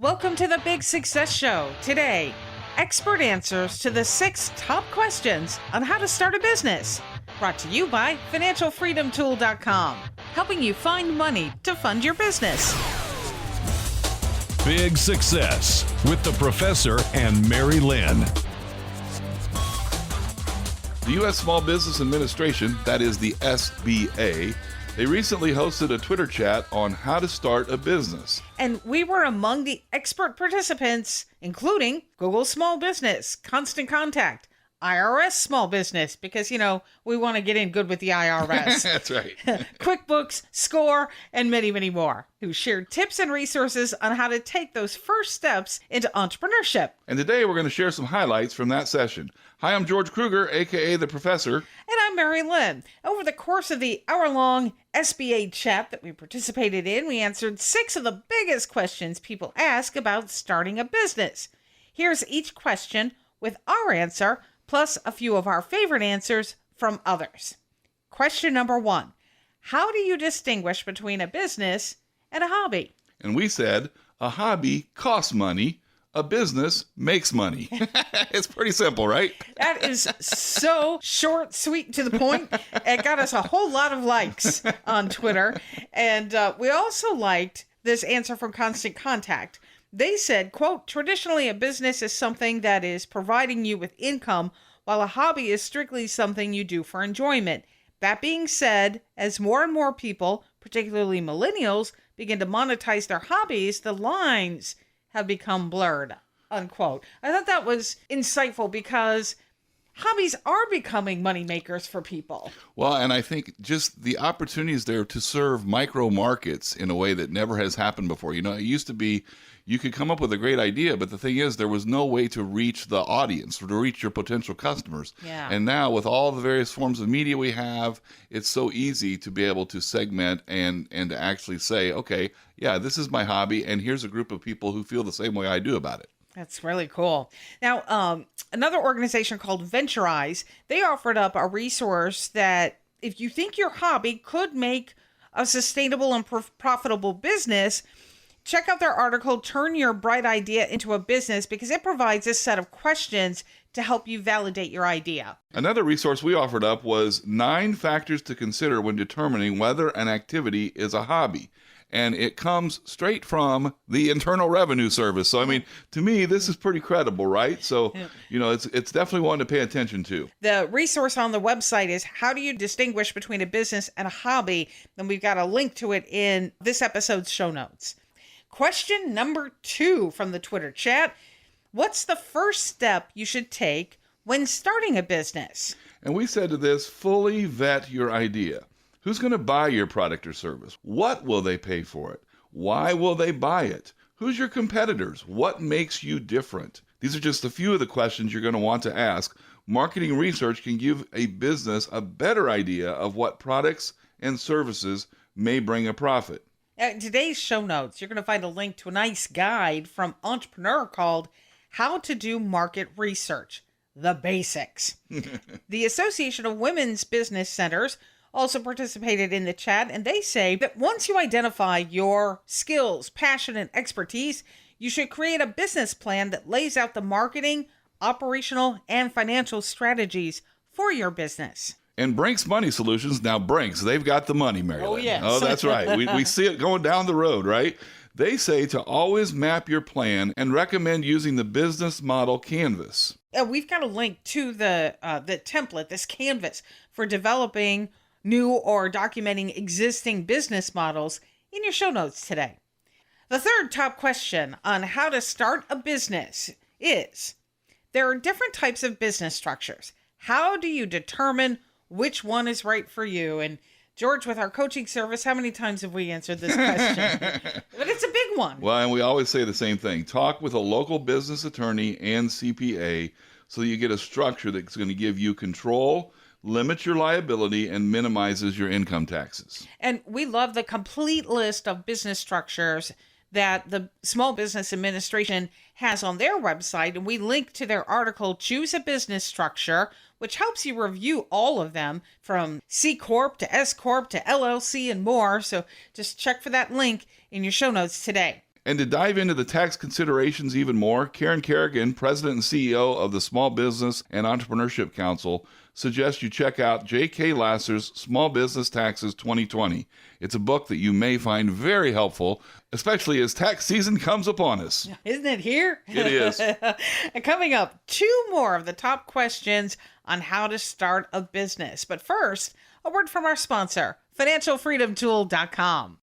Welcome to the Big Success Show. Today, expert answers to the 6 top questions on how to start a business. Brought to you by FinancialFreedomTool.com, helping you find money to fund your business. Big Success with the Professor and Mary-Lynn. The U.S. Small Business Administration, that is the SBA, they recently hosted a Twitter chat on how to start a business. And we were among the expert participants, including Google Small Business, Constant Contact, IRS Small Business, because, we want to get in good with the IRS. That's right. QuickBooks, Score, and many, many more, who shared tips and resources on how to take those first steps into entrepreneurship. And today we're going to share some highlights from that session. Hi, I'm George Kruger, a.k.a. The Professor. And I'm Mary-Lynn. Over the course of the hour-long SBA chat that we participated in, we answered 6 of the biggest questions people ask about starting a business. Here's each question with our answer, plus a few of our favorite answers from others. Question number 1. How do you distinguish between a business and a hobby? And we said, a hobby costs money, a business makes money. It's pretty simple, right? That is so short, sweet, and to the point. It got us a whole lot of likes on Twitter. And we also liked this answer from Constant Contact. They said, quote, traditionally a business is something that is providing you with income, while a hobby is strictly something you do for enjoyment. That being said, as more and more people, particularly millennials, begin to monetize their hobbies, the lines have become blurred, unquote. I thought that was insightful because hobbies are becoming money makers for people. Well, and I think just the opportunities there to serve micro markets in a way that never has happened before. It used to be you could come up with a great idea, but the thing is there was no way to reach the audience or to reach your potential customers. Yeah. And now with all the various forms of media we have, it's so easy to be able to segment and to actually say, okay, yeah, this is my hobby, and here's a group of people who feel the same way I do about it. That's really cool. Now, another organization called Venturize, they offered up a resource that if you think your hobby could make a sustainable and profitable business, check out their article, Turn Your Bright Idea into a Business, because it provides a set of questions to help you validate your idea. Another resource we offered up was 9 factors to consider when determining whether an activity is a hobby. And it comes straight from the Internal Revenue Service. So, to me, this is pretty credible, right? So, it's definitely one to pay attention to. The resource on the website is How Do You Distinguish Between a Business and a Hobby? And we've got a link to it in this episode's show notes. Question number 2 from the Twitter chat. What's the first step you should take when starting a business? And we said to this, fully vet your idea. Who's going to buy your product or service? What will they pay for it? Why will they buy it? Who's your competitors? What makes you different? These are just a few of the questions you're going to want to ask. Marketing research can give a business a better idea of what products and services may bring a profit. In today's show notes, you're going to find a link to a nice guide from Entrepreneur called How to Do Market Research, The Basics. The Association of Women's Business Centers also participated in the chat, and they say that once you identify your skills, passion, and expertise, you should create a business plan that lays out the marketing, operational, and financial strategies for your business. And Brinks Money Solutions, now Brinks, they've got the money, Mary-Lynn. Oh, yes. Oh, that's right. We see it going down the road, right? They say to always map your plan and recommend using the business model canvas. We've got a link to the template, this canvas, for developing new or documenting existing business models in your show notes today. The third top question on how to start a business is, there are different types of business structures. How do you determine which one is right for you? And George, with our coaching service, how many times have we answered this question? But it's a big one. Well, and we always say the same thing. Talk with a local business attorney and CPA so you get a structure that's going to give you control, limits your liability, and minimizes your income taxes. And we love the complete list of business structures that the Small Business Administration has on their website. And we link to their article, Choose a Business Structure, which helps you review all of them from C Corp to S Corp to LLC and more. So just check for that link in your show notes today. And to dive into the tax considerations even more, Karen Kerrigan, President and CEO of the Small Business and Entrepreneurship Council, suggests you check out J.K. Lasser's Small Business Taxes 2020. It's a book that you may find very helpful, especially as tax season comes upon us. Isn't it here? It is. And coming up, 2 more of the top questions on how to start a business. But first, a word from our sponsor, financialfreedomtool.com.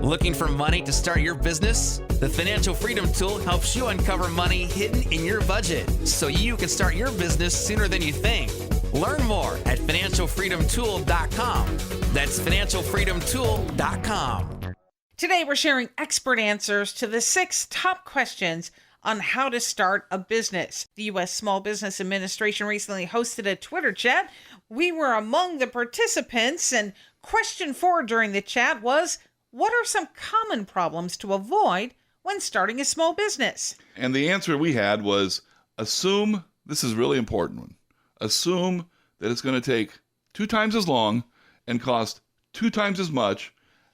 Looking for money to start your business? The Financial Freedom Tool helps you uncover money hidden in your budget so you can start your business sooner than you think. Learn more at financialfreedomtool.com. That's financialfreedomtool.com. Today, we're sharing expert answers to the 6 top questions on how to start a business. The U.S. Small Business Administration recently hosted a Twitter chat. We were among the participants, and question 4 during the chat was, what are some common problems to avoid when starting a small business? And the answer we had was, assume, this is a really important one, assume that it's going to take 2 times as long and cost 2 times as much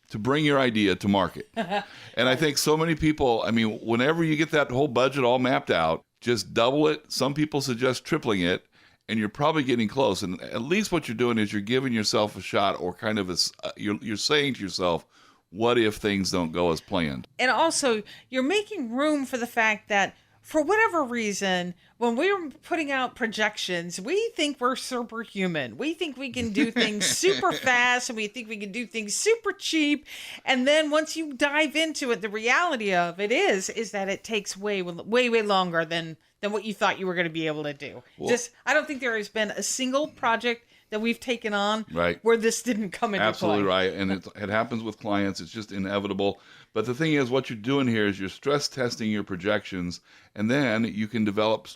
to bring your idea to market. And I think so many people, I mean, whenever you get that whole budget all mapped out, just double it. Some people suggest tripling it, and you're probably getting close. And at least what you're doing is you're giving yourself a shot, or kind of you're saying to yourself, what if things don't go as planned? And also, you're making room for the fact that for whatever reason, when we're putting out projections, we think we're superhuman. We think we can do things super fast, and we think we can do things super cheap. And then once you dive into it, the reality of it is that it takes way longer than what you thought you were going to be able to do. Well, I don't think there has been a single project that we've taken on right, where this didn't come into absolutely play. Right. And it happens with clients. It's just inevitable. But the thing is, what you're doing here is you're stress testing your projections, and then you can develop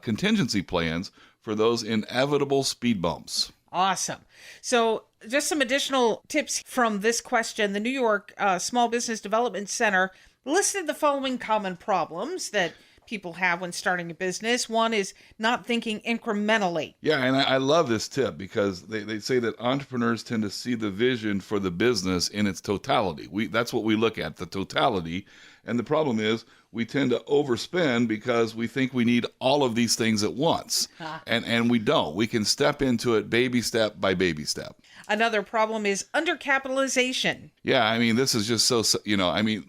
contingency plans for those inevitable speed bumps. Awesome. So just some additional tips from this question. The New York Small Business Development Center listed the following common problems that people have when starting a business. One is not thinking incrementally. Yeah, and I love this tip because they say that entrepreneurs tend to see the vision for the business in its totality. That's what we look at, the totality. And the problem is we tend to overspend because we think we need all of these things at once. And we don't. We can step into it baby step by baby step. Another problem is undercapitalization. Yeah, I mean, this is just so,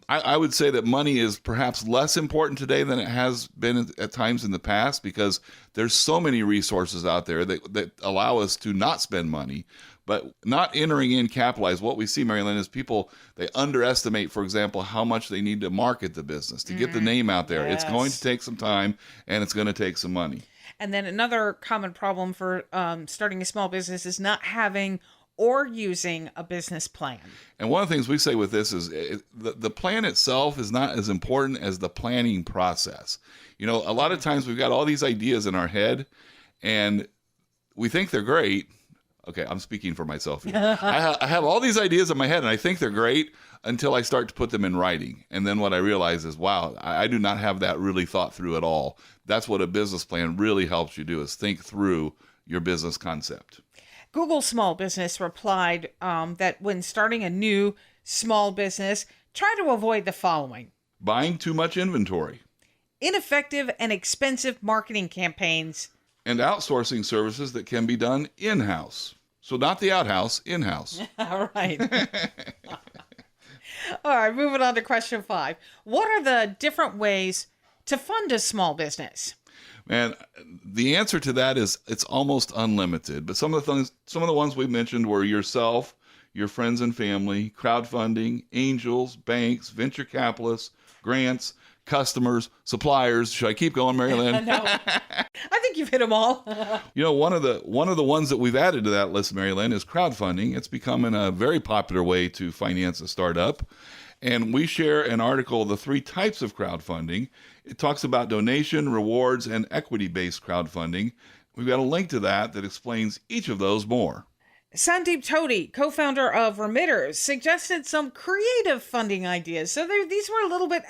I would say that money is perhaps less important today than it has been at times in the past, because there's so many resources out there that allow us to not spend money, but not entering in capitalized. What we see, Mary-Lynn, is people, they underestimate, for example, how much they need to market the business, to get the name out there. Yes. It's going to take some time, and it's going to take some money. And then another common problem for starting a small business is not having or using a business plan. And one of the things we say with this is the plan itself is not as important as the planning process. You know, a lot of times we've got all these ideas in our head, and we think they're great. Okay, I'm speaking for myself here. I have all these ideas in my head, and I think they're great until I start to put them in writing. And then what I realize is, wow, I do not have that really thought through at all. That's what a business plan really helps you do, is think through your business concept. Google Small Business replied that when starting a new small business, try to avoid the following: buying too much inventory, ineffective and expensive marketing campaigns, and outsourcing services that can be done in-house. So not the outhouse, in-house. All right. All right, moving on to question 5. What are the different ways to fund a small business? Man, the answer to that is it's almost unlimited. But some of the ones we mentioned were yourself, your friends and family, crowdfunding, angels, banks, venture capitalists, grants, customers, suppliers. Should I keep going, Mary-Lynn? No, I think you've hit them all. You know, one of the ones that we've added to that list, Mary-Lynn, is crowdfunding. It's becoming a very popular way to finance a startup. And we share an article, The 3 Types of Crowdfunding. It talks about donation, rewards, and equity-based crowdfunding. We've got a link to that explains each of those more. Sandeep Todi, co-founder of Remitters, suggested some creative funding ideas. So these were a little bit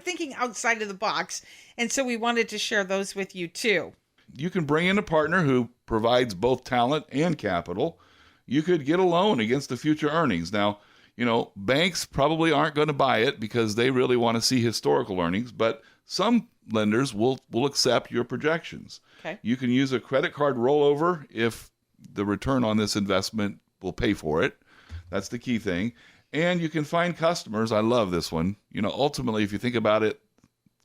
thinking outside of the box. And so we wanted to share those with you too. You can bring in a partner who provides both talent and capital. You could get a loan against the future earnings. Now, Banks probably aren't going to buy it because they really want to see historical earnings, but some lenders will accept your projections. Okay. You can use a credit card rollover if the return on this investment will pay for it. That's the key thing. And you can find customers. I love this one. Ultimately, if you think about it,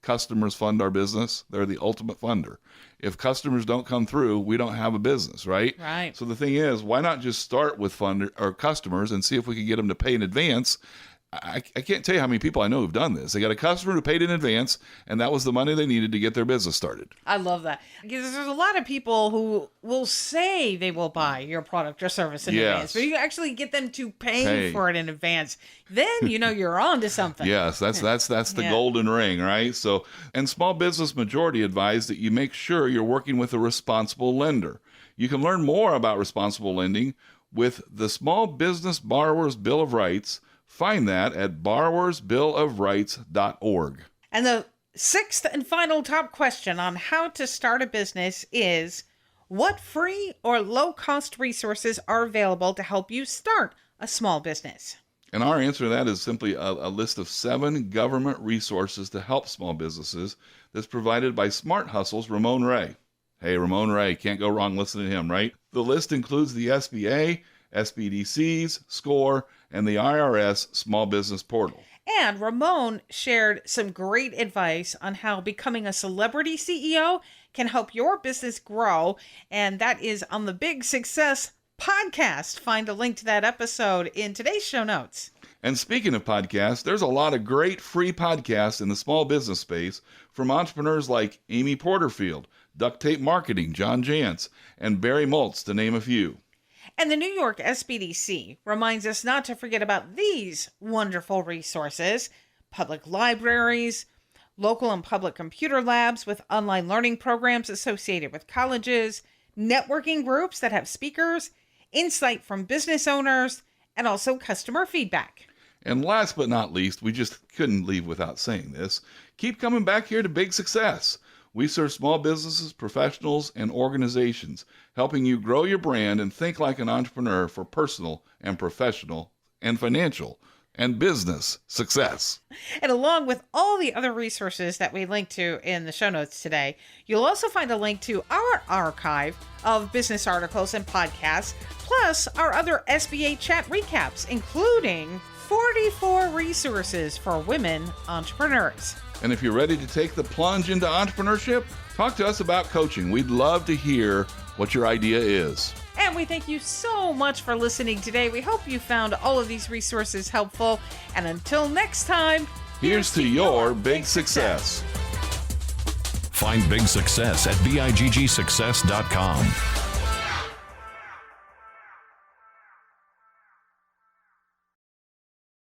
customers fund our business. They're the ultimate funder. If customers don't come through, we don't have a business, right? Right. So the thing is, why not just start with customers and see if we can get them to pay in advance? I can't tell you how many people I know who've done this. They got a customer who paid in advance, and that was the money they needed to get their business started. I love that. Because there's a lot of people who will say they will buy your product or service in advance, but you actually get them to pay for it in advance. Then you're on to something. Yes, that's the golden ring, right? So, and Small Business Majority advise that you make sure you're working with a responsible lender. You can learn more about responsible lending with the Small Business Borrowers Bill of Rights. Find that at borrowersbillofrights.org. And the sixth and final top question on how to start a business is, what free or low-cost resources are available to help you start a small business? And our answer to that is simply a list of 7 government resources to help small businesses that's provided by Smart Hustle's Ramon Ray. Hey, Ramon Ray, can't go wrong listening to him, right? The list includes the SBA, SBDCs, SCORE, and the IRS Small Business Portal. And Ramon shared some great advice on how becoming a celebrity CEO can help your business grow, and that is on the Big Success podcast. Find a link to that episode in today's show notes. And speaking of podcasts, there's a lot of great free podcasts in the small business space from entrepreneurs like Amy Porterfield, Duct Tape Marketing, John Jantz, and Barry Moltz, to name a few. And the New York SBDC reminds us not to forget about these wonderful resources: public libraries, local and public computer labs with online learning programs associated with colleges, networking groups that have speakers, insight from business owners, and also customer feedback. And last but not least, we just couldn't leave without saying this, keep coming back here to Big Success. We serve small businesses, professionals, and organizations, helping you grow your brand and think like an entrepreneur for personal and professional and financial and business success. And along with all the other resources that we link to in the show notes today, you'll also find a link to our archive of business articles and podcasts, plus our other SBA chat recaps, including 44 resources for women entrepreneurs. And if you're ready to take the plunge into entrepreneurship, talk to us about coaching. We'd love to hear what your idea is. And we thank you so much for listening today. We hope you found all of these resources helpful. And until next time, here's to your big success. Find Big Success at biggsuccess.com.